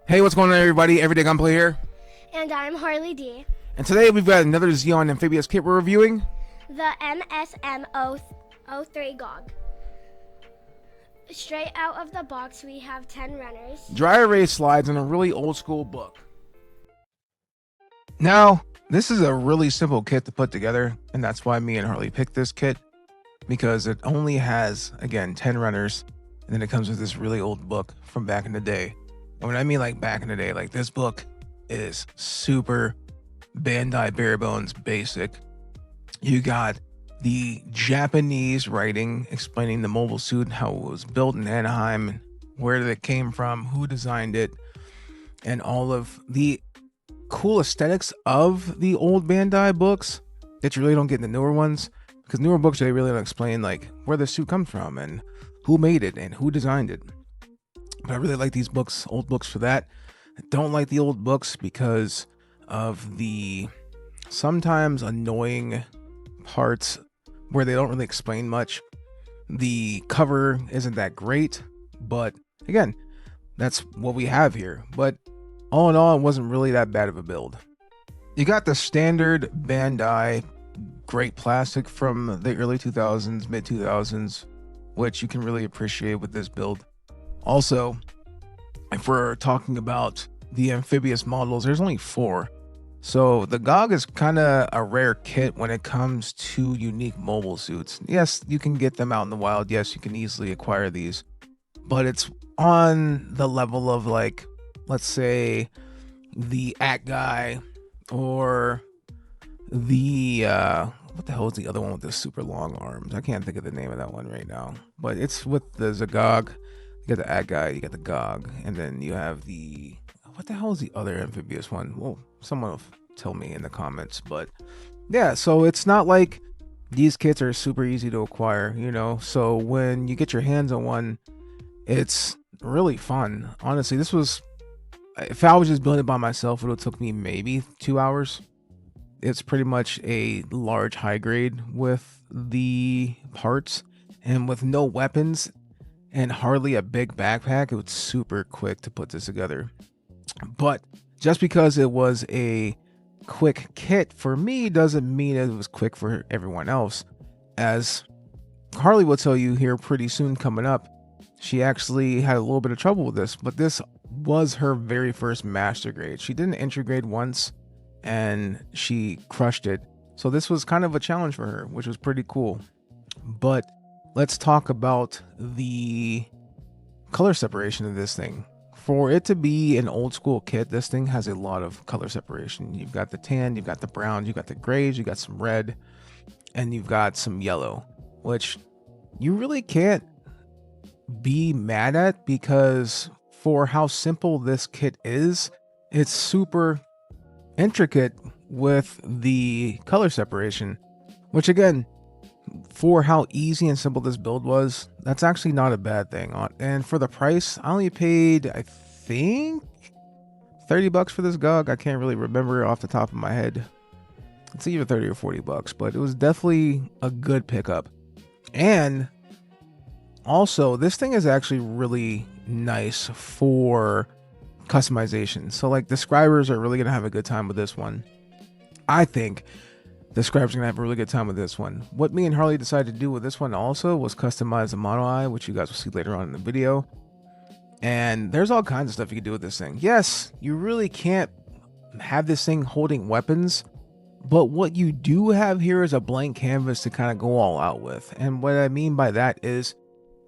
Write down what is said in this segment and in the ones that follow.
Hey, what's going on, everybody? Everyday Gunpla here. And I'm Harley D. And today we've got another Zeon Amphibious kit we're reviewing. The MSM-03 Gogg. Straight out of the box, we have 10 runners. Dry erase slides in a really old school book. Now, this is a really simple kit to put together, and that's why me and Harley picked this kit, because it only has, again, 10 runners, and then it comes with this really old book from back in the day. And when I mean like back in the day, like this book is super Bandai bare bones basic. You got the Japanese writing explaining the mobile suit, how it was built in Anaheim, where it came from, who designed it, and all of the cool aesthetics of the old Bandai books that you really don't get in the newer ones, because newer books, they really don't explain like where the suit comes from and who made it and who designed it. But I really like these books, old books, for that. I don't like the old books because of the sometimes annoying parts where they don't really explain much. The cover isn't that great, but again, that's what we have here. But all in all, it wasn't really that bad of a build. You got the standard Bandai great plastic from the early 2000s, mid 2000s, which you can really appreciate with this build. Also, if we're talking about the amphibious models, there's only 4. So the Gogg is kind of a rare kit when it comes to unique mobile suits. Yes, you can get them out in the wild. Yes, you can easily acquire these. But it's on the level of, like, let's say the At Guy, or the what the hell is the other one with the super long arms? I can't think of the name of that one right now. But it's with the Gogg. You got the At Guy, you got the Gogg, and then you have the, what the hell is the other amphibious one? Well, someone will tell me in the comments. But yeah, so it's not like these kits are super easy to acquire, you know. So when you get your hands on one, it's really fun. Honestly, this was, if I was just building it by myself, it would have took me maybe 2 hours. It's pretty much a large high grade with the parts and with no weapons and hardly a big backpack. It was super quick to put this together. But just because it was a quick kit for me doesn't mean it was quick for everyone else. As Harley will tell you here pretty soon coming up, she actually had a little bit of trouble with this, but this was her very first master grade. She didn't entry grade once and she crushed it. So this was kind of a challenge for her, which was pretty cool. But let's talk about the color separation of this thing. For it to be an old school kit, this thing has a lot of color separation. You've got the tan, you've got the brown, you've got the grays, you've got some red, and you've got some yellow, which you really can't be mad at, because for how simple this kit is, it's super intricate with the color separation, which again, for how easy and simple this build was, that's actually not a bad thing. And for the price, I only paid, I think, 30 bucks for this Gogg. I can't really remember off the top of my head. It's either 30 or 40 bucks, but it was definitely a good pickup. And also, this thing is actually really nice for customization. So like, the scribers are really gonna have a good time with this one. I think the scribers are gonna have a really good time with this one. What me and Harley decided to do with this one also was customize the mono eye, which you guys will see later on in the video. And there's all kinds of stuff you can do with this thing. Yes, you really can't have this thing holding weapons, but what you do have here is a blank canvas to kind of go all out with. And what I mean by that is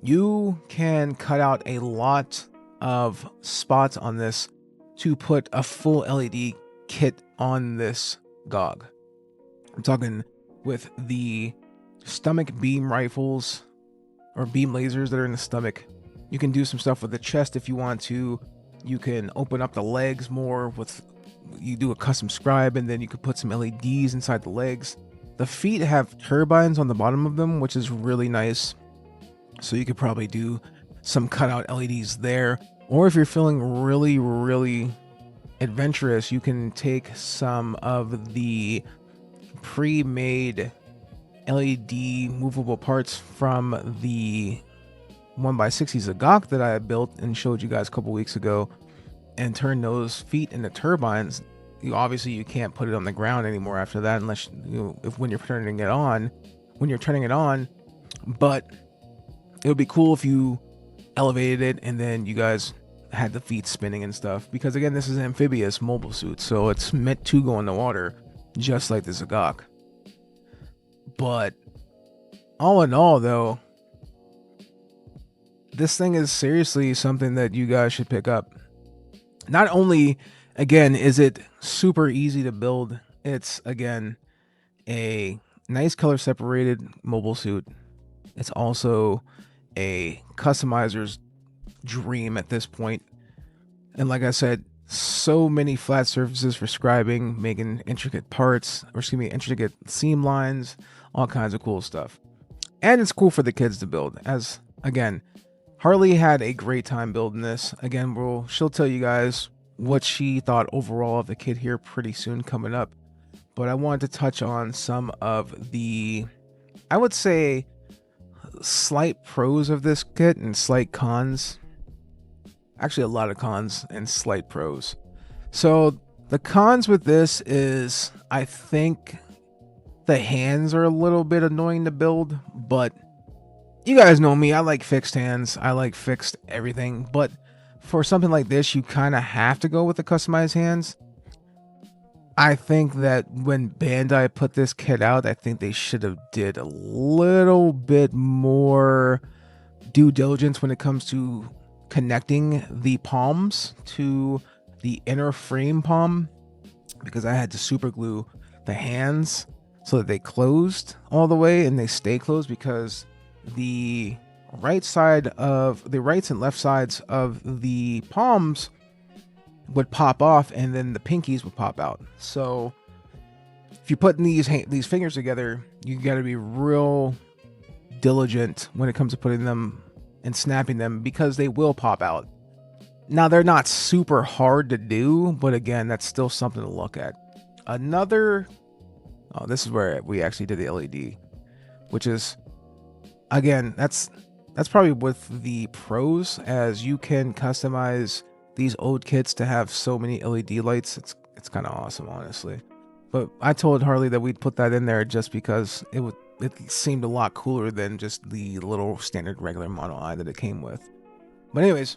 you can cut out a lot of spots on this to put a full LED kit on this Gogg. I'm talking with the stomach beam rifles or beam lasers that are in the stomach. You can do some stuff with the chest if you want to. You can open up the legs more with, you do a custom scribe, and then you could put some LEDs inside the legs. The feet have turbines on the bottom of them, which is really nice. So you could probably do some cutout LEDs there. Or if you're feeling really, really adventurous, you can take some of the pre-made LED movable parts from the 1x60 Gogg that I built and showed you guys a couple weeks ago, and turn those feet into turbines, obviously you can't put it on the ground anymore after that, unless when you're turning it on. But it would be cool if you elevated it and then you guys had the feet spinning and stuff, because again, this is an amphibious mobile suit, so it's meant to go in the water just like the Gogg. But all in all, though, this thing is seriously something that you guys should pick up. Not only, again, is it super easy to build, it's, again, a nice color separated mobile suit. It's also a customizer's dream at this point. And like I said, so many flat surfaces for scribing, making intricate parts, or excuse me, intricate seam lines, all kinds of cool stuff. And it's cool for the kids to build, as, again, Harley had a great time building this. Again, she'll tell you guys what she thought overall of the kit here pretty soon coming up. But I wanted to touch on some of the, I would say, slight pros of this kit and slight cons. Actually, a lot of cons and slight pros. So the cons with this is, I think the hands are a little bit annoying to build, but you guys know me, I like fixed hands, I like fixed everything, but for something like this, you kind of have to go with the customized hands. I think that when Bandai put this kit out, I think they should have did a little bit more due diligence when it comes to connecting the palms to the inner frame palm, because I had to super glue the hands so that they closed all the way and they stay closed, because the rights and left sides of the palms would pop off and then the pinkies would pop out. So if you're putting these fingers together, you got to be real diligent when it comes to putting them and snapping them, because they will pop out. Now, they're not super hard to do, but again, that's still something to look at. This is where we actually did the LED, which is, again, that's probably with the pros, as you can customize these old kits to have so many LED lights. It's kind of awesome, honestly. But I told Harley that we'd put that in there just because it seemed a lot cooler than just the little standard regular Model I that it came with. But anyways,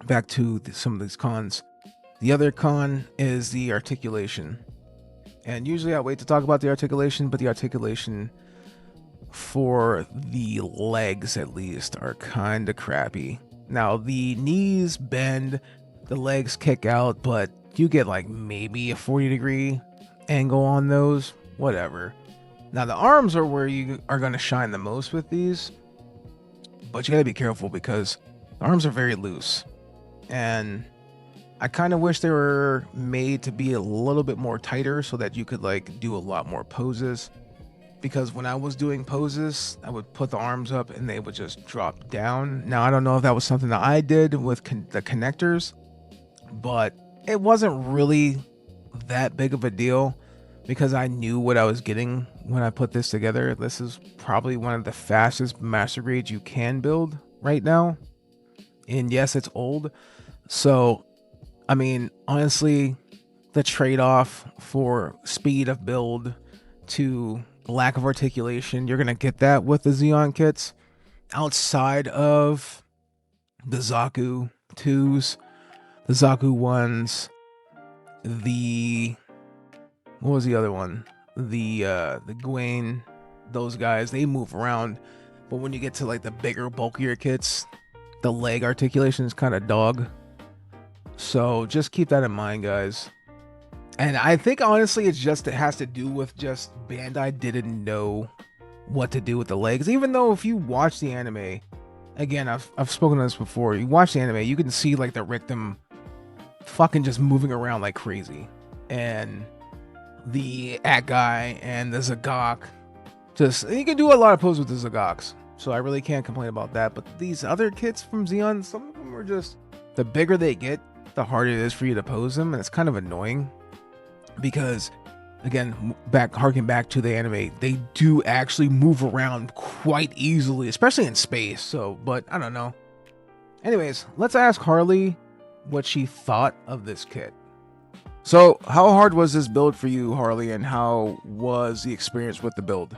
back to some of these cons. The other con is the articulation. And usually I wait to talk about the articulation, but the articulation for the legs, at least, are kind of crappy. Now, the knees bend, the legs kick out, but you get like maybe a 40-degree angle on those, whatever. Now, the arms are where you are going to shine the most with these, but you got to be careful because the arms are very loose. And I kind of wish they were made to be a little bit more tighter so that you could like do a lot more poses. Because when I was doing poses, I would put the arms up and they would just drop down. Now, I don't know if that was something that I did with the connectors, but it wasn't really that big of a deal because I knew what I was getting when I put this together. This is probably one of the fastest master grades you can build right now. And yes, it's old. So, I mean, honestly, the trade-off for speed of build to lack of articulation, you're going to get that with the Zeon kits. Outside of the Zaku 2s, the Zaku 1s, what was the other one? The Gwain, those guys, they move around. But when you get to like the bigger, bulkier kits, the leg articulation is kind of dog. So just keep that in mind, guys. And I think honestly it has to do with just Bandai didn't know what to do with the legs. Even though if you watch the anime, again, I've spoken on this before, you watch the anime, you can see like the Rictum fucking just moving around like crazy. And the Guy and the Gogg, you can do a lot of poses with the Zagoggs. So I really can't complain about that. But these other kits from Zeon, some of them are just, the bigger they get, the harder it is for you to pose them. And it's kind of annoying because, again, harking back to the anime, they do actually move around quite easily, especially in space. So, but I don't know. Anyways, let's ask Harley what she thought of this kit. So how hard was this build for you, Harley, and how was the experience with the build?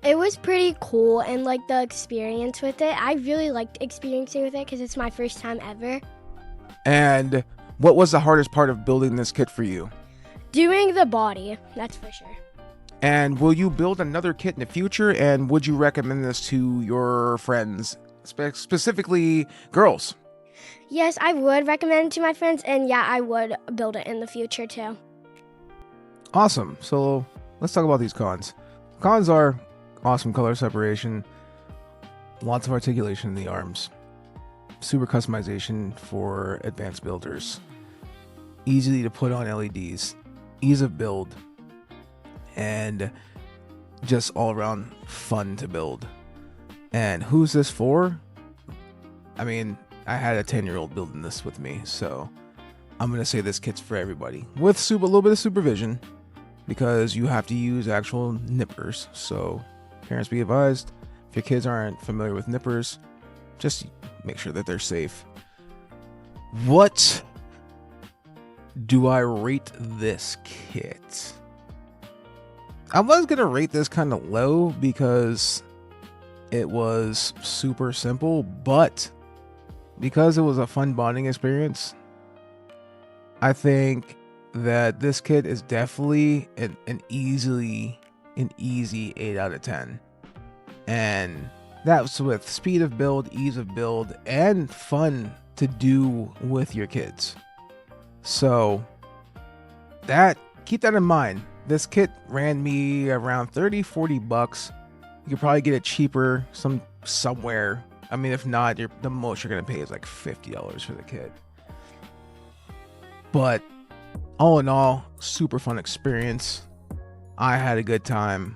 It was pretty cool, and like the experience with it, I really liked experiencing with it because it's my first time ever. And what was the hardest part of building this kit for you? Doing the body, that's for sure. And will you build another kit in the future? And would you recommend this to your friends, specifically girls? Yes, I would recommend it to my friends, and yeah, I would build it in the future too. Awesome. So let's talk about these cons. Cons are awesome color separation, lots of articulation in the arms, super customization for advanced builders, easily to put on LEDs, ease of build, and just all around fun to build. And who's this for? I mean, I had a 10-year-old building this with me, so I'm gonna say this kit's for everybody with a little bit of supervision, because you have to use actual nippers. So parents, be advised, if your kids aren't familiar with nippers, just make sure that they're safe. What do I rate this kit? I was gonna rate this kind of low because it was super simple, but because it was a fun bonding experience, I think that this kit is definitely an easy 8 out of 10. And that's with speed of build, ease of build, and fun to do with your kids. So keep that in mind. This kit ran me around 30-40 bucks. You could probably get it cheaper somewhere. I mean, if not, the most you're gonna pay is like $50 for the kit. But all in all, super fun experience. I had a good time.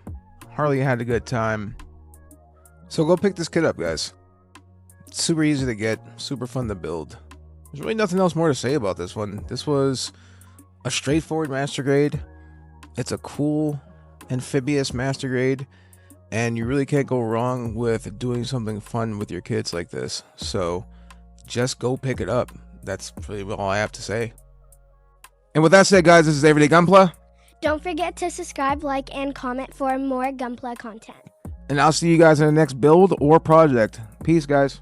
Harley had a good time. So go pick this kit up, guys. It's super easy to get, super fun to build. There's really nothing else more to say about this one. This was a straightforward master grade. It's a cool amphibious master grade, and you really can't go wrong with doing something fun with your kids like this. So just go pick it up. That's really all I have to say. And with that said, guys, this is Everyday Gunpla. Don't forget to subscribe, like, and comment for more Gunpla content. And I'll see you guys in the next build or project. Peace, guys.